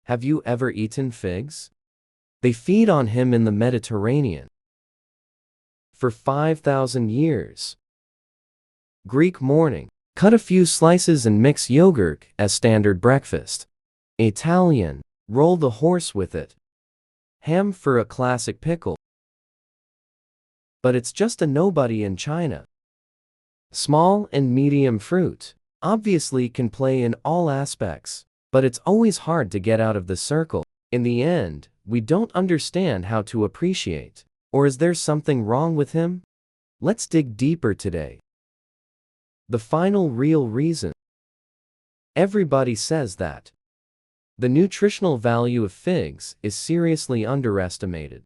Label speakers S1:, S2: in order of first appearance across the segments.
S1: Have you ever eaten figs? They feed on him in the Mediterranean for 5,000 years. Greek morning. Cut a few slices and mix yogurt as standard breakfast. Italian. Roll the horse with it. Ham for a classic pickle. But it's just a nobody in China. Small and medium fruit obviously can play in all aspects, but it's always hard to get out of the circle. In the end, we don't understand how to appreciate. Or is there something wrong with him? Let's dig deeper today. The final real reason. Everybody says that the nutritional value of figs is seriously underestimated.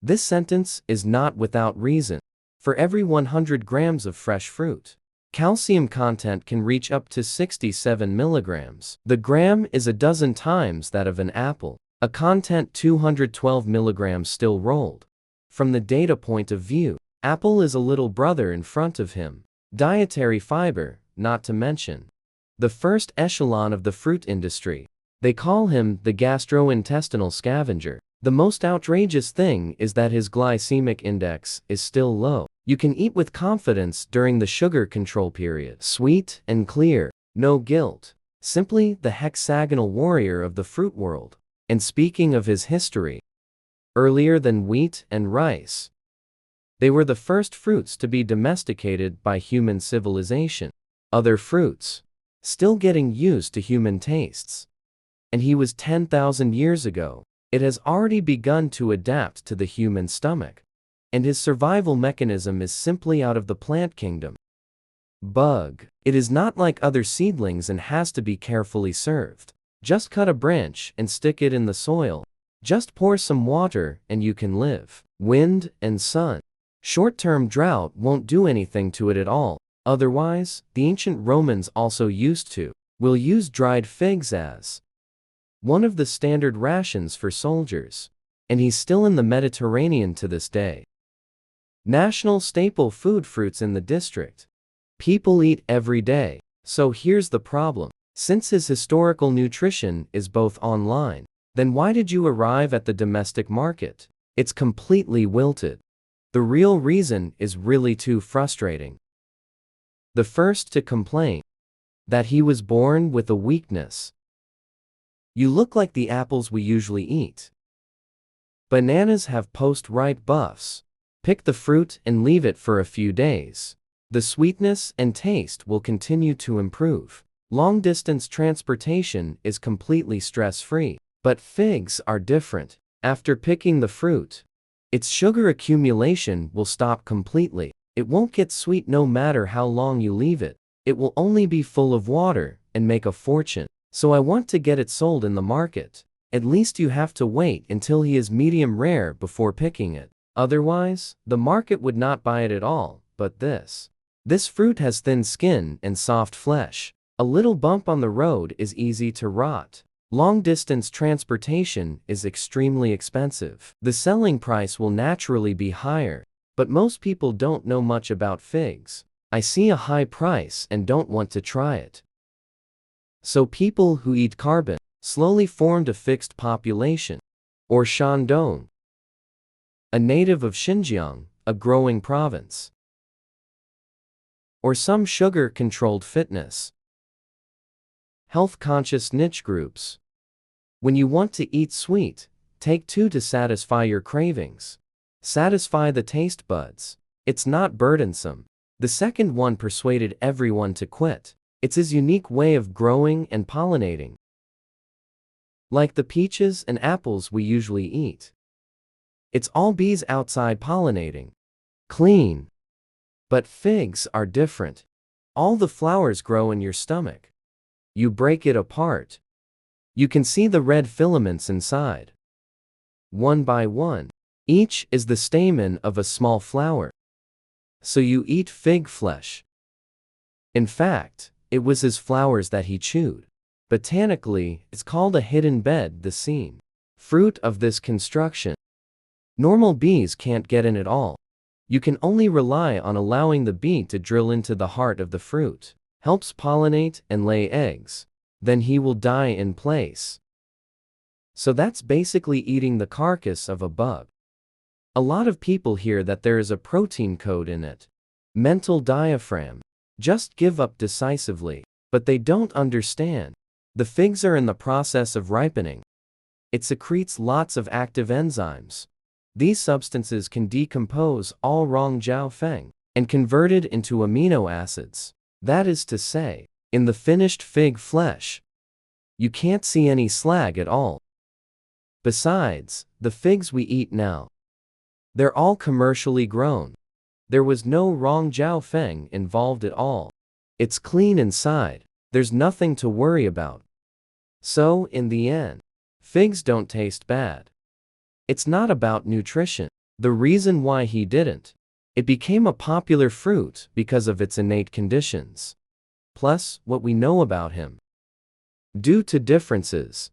S1: This sentence is not without reason. For every 100 grams of fresh fruit, calcium content can reach up to 67 milligrams. The gram is a dozen times that of an apple, a content 212 milligrams still rolled. From the data point of view, apple is a little brother in front of him. Dietary fiber, not to mention the first echelon of the fruit industry. They call him the gastrointestinal scavenger. The most outrageous thing is that his glycemic index is still low. You can eat with confidence during the sugar control period. Sweet and clear, no guilt. Simply the hexagonal warrior of the fruit world. And speaking of his history, earlier than wheat and rice, they were the first fruits to be domesticated by human civilization. Other fruits, still getting used to human tastes. And he was 10,000 years ago. It has already begun to adapt to the human stomach. And his survival mechanism is simply out of the plant kingdom. Bug. It is not like other seedlings and has to be carefully served. Just cut a branch and stick it in the soil. Just pour some water and you can live. Wind and sun. Short-term drought won't do anything to it at all. Otherwise, the ancient Romans also used to. Will use dried figs as one of the standard rations for soldiers. And he's still in the Mediterranean to this day. National staple food fruits in the district. People eat every day. So here's the problem. Since his historical nutrition is both online, then why did you arrive at the domestic market? It's completely wilted. The real reason is really too frustrating. The first to complain that he was born with a weakness. You look like the apples we usually eat. Bananas have post-ripe buffs. Pick the fruit and leave it for a few days. The sweetness and taste will continue to improve. Long-distance transportation is completely stress-free. But figs are different. After picking the fruit, its sugar accumulation will stop completely. It won't get sweet no matter how long you leave it. It will only be full of water and make a fortune. So I want to get it sold in the market. At least you have to wait until he is medium rare before picking it. Otherwise, the market would not buy it at all. But this fruit has thin skin and soft flesh. A little bump on the road is easy to rot. Long-distance transportation is extremely expensive. The selling price will naturally be higher. But most people don't know much about figs. I see a high price and don't want to try it. So people who eat carbon slowly formed a fixed population. Or Shandong, a native of Xinjiang, a growing province. Or some sugar-controlled fitness, health-conscious niche groups. When you want to eat sweet, take 2 to satisfy your cravings. Satisfy the taste buds. It's not burdensome. The second one persuaded everyone to quit. It's his unique way of growing and pollinating. Like the peaches and apples we usually eat. It's all bees outside pollinating. Clean. But figs are different. All the flowers grow in your stomach. You break it apart. You can see the red filaments inside. One by one. Each is the stamen of a small flower. So you eat fig flesh. In fact, it was his flowers that he chewed. Botanically, it's called a hidden bed, the scene. Fruit of this construction. Normal bees can't get in at all. You can only rely on allowing the bee to drill into the heart of the fruit. Helps pollinate and lay eggs. Then he will die in place. So that's basically eating the carcass of a bug. A lot of people hear that there is a protein code in it. Mental diaphragm. Just give up decisively. But they don't understand. The figs are in the process of ripening. It secretes lots of active enzymes. These substances can decompose all wrong jiao feng and convert it into amino acids. That is to say, in the finished fig flesh, you can't see any slag at all. Besides, the figs we eat now, they're all commercially grown. There was no wrong jiao feng involved at all. It's clean inside. There's nothing to worry about. So, in the end, figs don't taste bad. It's not about nutrition. The reason why he didn't. It became a popular fruit because of its innate conditions. Plus, what we know about him. Due to differences,